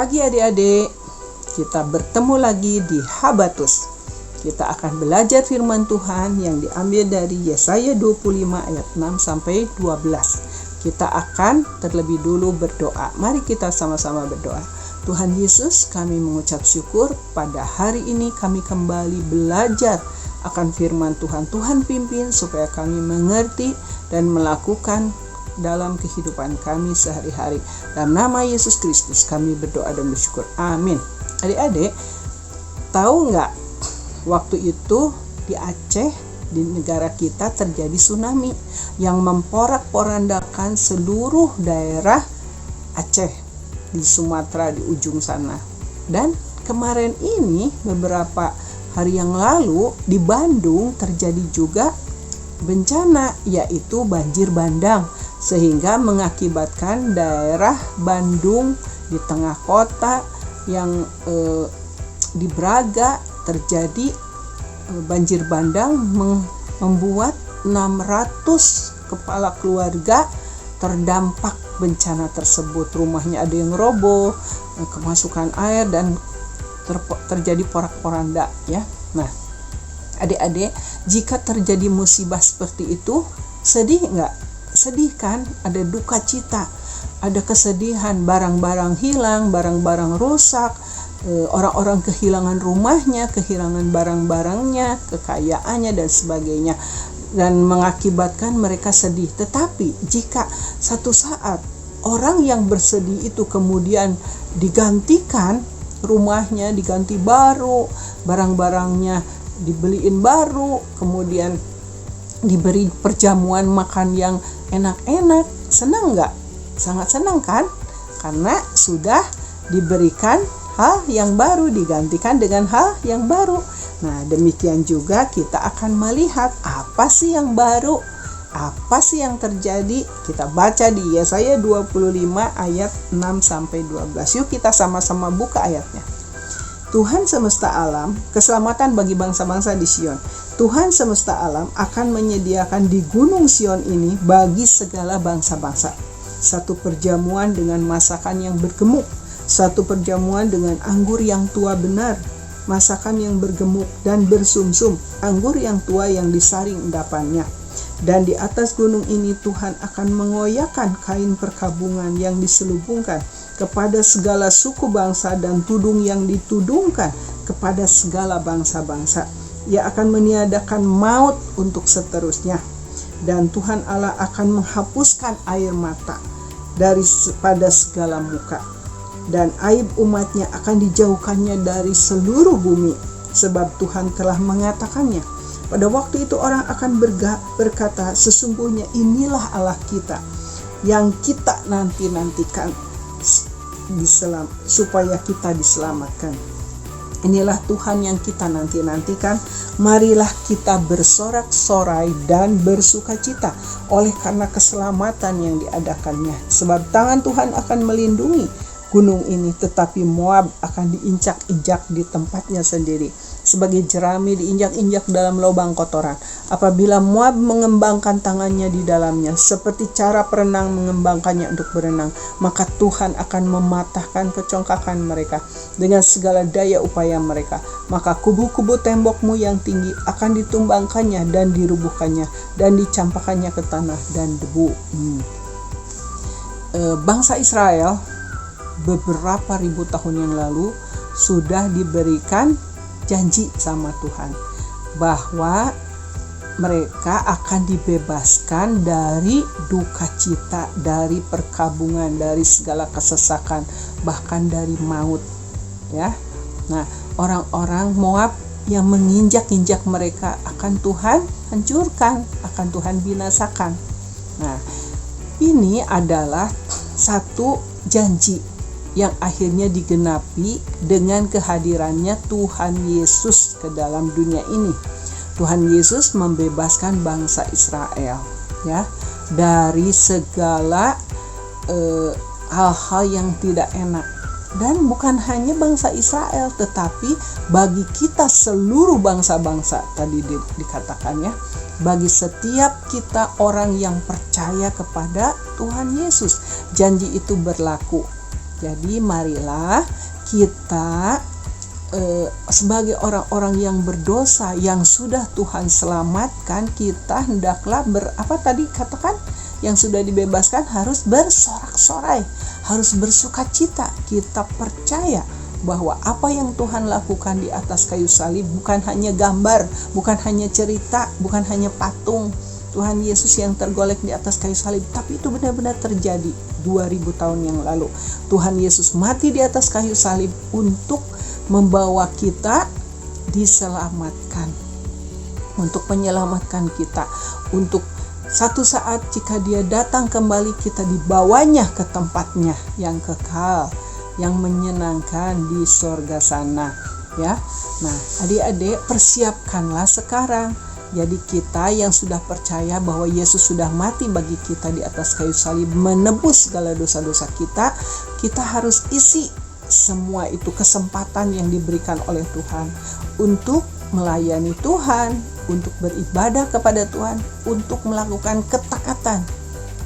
pagi adik-adik, kita bertemu lagi di Habatus. Kita akan belajar firman Tuhan yang diambil dari Yesaya 25 ayat 6 sampai 12. Kita akan terlebih dulu berdoa. Mari kita sama-sama berdoa. Tuhan Yesus, kami mengucap syukur pada hari ini kami kembali belajar akan firman Tuhan. Tuhan pimpin supaya kami mengerti dan melakukan dalam kehidupan kami sehari-hari. Dalam nama Yesus Kristus kami berdoa dan bersyukur. Amin. Adik-adik, tahu nggak waktu itu di Aceh, di negara kita terjadi tsunami yang memporak-porandakan seluruh daerah Aceh di Sumatera di ujung sana. Dan kemarin ini beberapa hari yang lalu di Bandung terjadi juga bencana, yaitu banjir bandang, sehingga mengakibatkan daerah Bandung di tengah kota yang di Braga terjadi banjir bandang, membuat 600 kepala keluarga terdampak bencana tersebut. Rumahnya ada yang roboh, kemasukan air dan terjadi porak-poranda ya. Nah, adik-adik, jika terjadi musibah seperti itu, sedih nggak? Sedih kan? Ada duka cita, ada kesedihan, barang-barang hilang, barang-barang rusak, orang-orang kehilangan rumahnya, kehilangan barang-barangnya, kekayaannya dan sebagainya, dan mengakibatkan mereka sedih. Tetapi jika satu saat orang yang bersedih itu kemudian digantikan, rumahnya diganti baru, barang-barangnya dibeliin baru, kemudian diberi perjamuan makan yang enak-enak, senang nggak? Sangat senang kan? Karena sudah diberikan hal yang baru, digantikan dengan hal yang baru. Nah, demikian juga kita akan melihat apa sih yang baru, apa sih yang terjadi. Kita baca di Yesaya 25 ayat 6 sampai 12. Yuk kita sama-sama buka ayatnya. Tuhan semesta alam, keselamatan bagi bangsa-bangsa di Sion. Tuhan semesta alam akan menyediakan di gunung Sion ini bagi segala bangsa-bangsa satu perjamuan dengan masakan yang bergemuk, satu perjamuan dengan anggur yang tua benar, masakan yang bergemuk dan bersumsum, anggur yang tua yang disaring endapannya. Dan di atas gunung ini Tuhan akan mengoyakkan kain perkabungan yang diselubungkan kepada segala suku bangsa dan tudung yang ditudungkan kepada segala bangsa-bangsa. Ia akan meniadakan maut untuk seterusnya. Dan Tuhan Allah akan menghapuskan air mata pada segala muka. Dan aib umatnya akan dijauhkannya dari seluruh bumi, sebab Tuhan telah mengatakannya. Pada waktu itu orang akan berkata, sesungguhnya inilah Allah kita yang kita nanti-nantikan supaya kita diselamatkan. Inilah Tuhan yang kita nanti-nantikan. Marilah kita bersorak-sorai dan bersukacita oleh karena keselamatan yang diadakannya. Sebab tangan Tuhan akan melindungi gunung ini, tetapi Moab akan diinjak-injak di tempatnya sendiri, sebagai jerami diinjak-injak dalam lubang kotoran. Apabila Moab mengembangkan tangannya di dalamnya, seperti cara perenang mengembangkannya untuk berenang, maka Tuhan akan mematahkan kecongkakan mereka dengan segala daya upaya mereka. Maka kubu-kubu tembokmu yang tinggi akan ditumbangkannya dan dirubuhkannya dan dicampakkannya ke tanah dan debu. Bangsa Israel beberapa ribu tahun yang lalu sudah diberikan janji sama Tuhan bahwa mereka akan dibebaskan dari duka cita, dari perkabungan, dari segala kesesakan, bahkan dari maut ya. Nah, orang-orang Moab yang menginjak-injak mereka akan Tuhan hancurkan, akan Tuhan binasakan. Nah, ini adalah satu janji yang akhirnya digenapi dengan kehadirannya Tuhan Yesus ke dalam dunia ini. Tuhan Yesus membebaskan bangsa Israel ya dari segala hal-hal yang tidak enak. Dan bukan hanya bangsa Israel, tetapi bagi kita seluruh bangsa-bangsa tadi dikatakannya, bagi setiap kita orang yang percaya kepada Tuhan Yesus, janji itu berlaku. Jadi marilah kita sebagai orang-orang yang berdosa yang sudah Tuhan selamatkan, kita hendaklah yang sudah dibebaskan harus bersorak-sorai, harus bersukacita. Kita percaya bahwa apa yang Tuhan lakukan di atas kayu salib bukan hanya gambar, bukan hanya cerita, bukan hanya patung Tuhan Yesus yang tergolek di atas kayu salib, tapi itu benar-benar terjadi 2000 tahun yang lalu. Tuhan Yesus mati di atas kayu salib untuk membawa kita diselamatkan, untuk menyelamatkan kita, untuk satu saat jika Dia datang kembali, kita dibawanya ke tempatnya yang kekal, yang menyenangkan di sorga sana, ya. Nah, adik-adik, persiapkanlah sekarang. Jadi kita yang sudah percaya bahwa Yesus sudah mati bagi kita di atas kayu salib, menebus segala dosa-dosa kita, kita harus isi semua itu kesempatan yang diberikan oleh Tuhan untuk melayani Tuhan, untuk beribadah kepada Tuhan, untuk melakukan ketaatan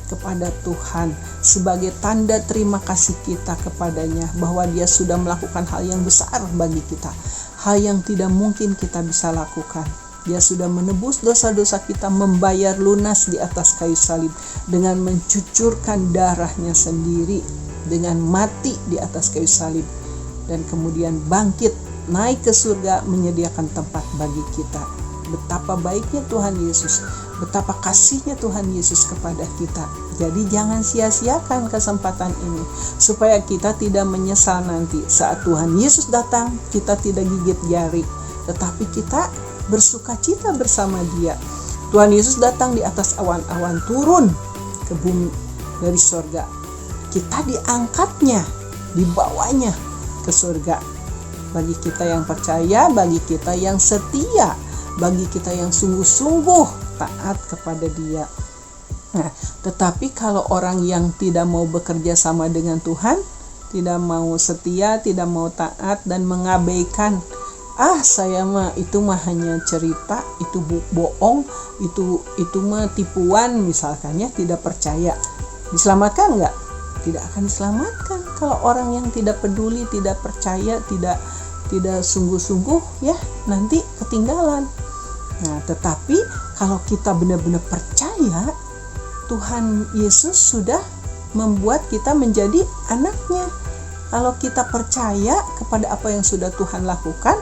kepada Tuhan sebagai tanda terima kasih kita kepadanya bahwa Dia sudah melakukan hal yang besar bagi kita, hal yang tidak mungkin kita bisa lakukan. Dia sudah menebus dosa-dosa kita, membayar lunas di atas kayu salib dengan mencucurkan darahnya sendiri, dengan mati di atas kayu salib, dan kemudian bangkit naik ke surga menyediakan tempat bagi kita. Betapa baiknya Tuhan Yesus, betapa kasihnya Tuhan Yesus kepada kita. Jadi jangan sia-siakan kesempatan ini, supaya kita tidak menyesal nanti saat Tuhan Yesus datang. Kita tidak gigit jari, tetapi kita bersukacita bersama Dia. Tuhan Yesus datang di atas awan-awan, turun ke bumi dari sorga. Kita diangkatnya, dibawanya ke surga. Bagi kita yang percaya, bagi kita yang setia, bagi kita yang sungguh-sungguh taat kepada Dia. Nah, tetapi kalau orang yang tidak mau bekerja sama dengan Tuhan, tidak mau setia, tidak mau taat, dan mengabaikan, saya mah itu mah hanya cerita, itu bohong, itu mah tipuan misalkannya, tidak percaya, diselamatkan enggak? Tidak akan diselamatkan kalau orang yang tidak peduli, tidak percaya, tidak sungguh-sungguh, ya nanti ketinggalan. Nah, tetapi kalau kita benar-benar percaya, Tuhan Yesus sudah membuat kita menjadi anaknya. Kalau kita percaya kepada apa yang sudah Tuhan lakukan,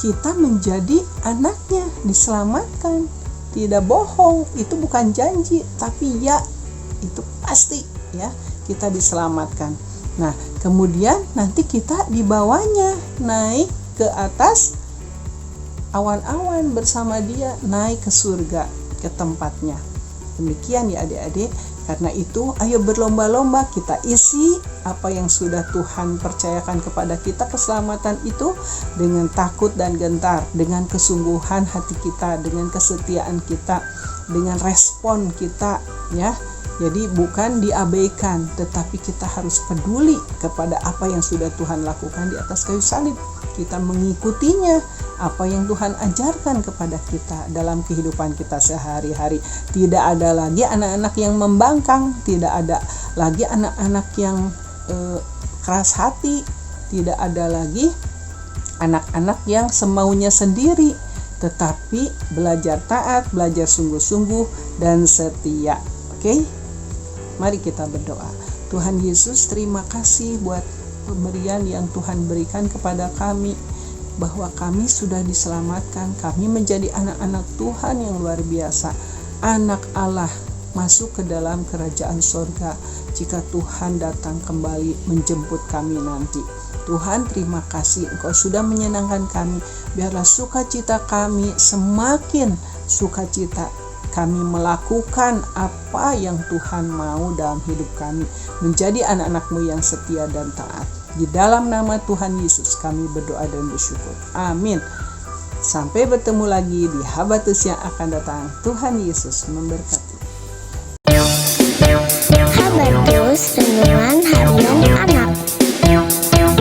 kita menjadi anaknya, diselamatkan. Tidak bohong, itu bukan janji, tapi ya, itu pasti, ya, kita diselamatkan. Nah, kemudian nanti kita dibawanya, naik ke atas awan-awan bersama Dia, naik ke surga, ke tempatnya. Demikian ya adik-adik. Karena itu, ayo berlomba-lomba kita isi apa yang sudah Tuhan percayakan kepada kita, keselamatan itu, dengan takut dan gentar, dengan kesungguhan hati kita, dengan kesetiaan kita, dengan respon kita, ya. Jadi bukan diabaikan, tetapi kita harus peduli kepada apa yang sudah Tuhan lakukan di atas kayu salib. Kita mengikutinya, apa yang Tuhan ajarkan kepada kita dalam kehidupan kita sehari-hari. Tidak ada lagi anak-anak yang membangkang, tidak ada lagi anak-anak yang keras hati, tidak ada lagi anak-anak yang semaunya sendiri, tetapi belajar taat, belajar sungguh-sungguh dan setia. Oke? Mari kita berdoa. Tuhan Yesus, terima kasih buat pemberian yang Tuhan berikan kepada kami, bahwa kami sudah diselamatkan, kami menjadi anak-anak Tuhan yang luar biasa, anak Allah, masuk ke dalam kerajaan sorga jika Tuhan datang kembali menjemput kami nanti. Tuhan, terima kasih Engkau sudah menyenangkan kami. Biarlah sukacita kami semakin sukacita, kami melakukan apa yang Tuhan mau dalam hidup kami, menjadi anak-anak-Mu yang setia dan taat. Di dalam nama Tuhan Yesus kami berdoa dan bersyukur. Amin. Sampai bertemu lagi di Habatus yang akan datang. Tuhan Yesus memberkati. Habatus,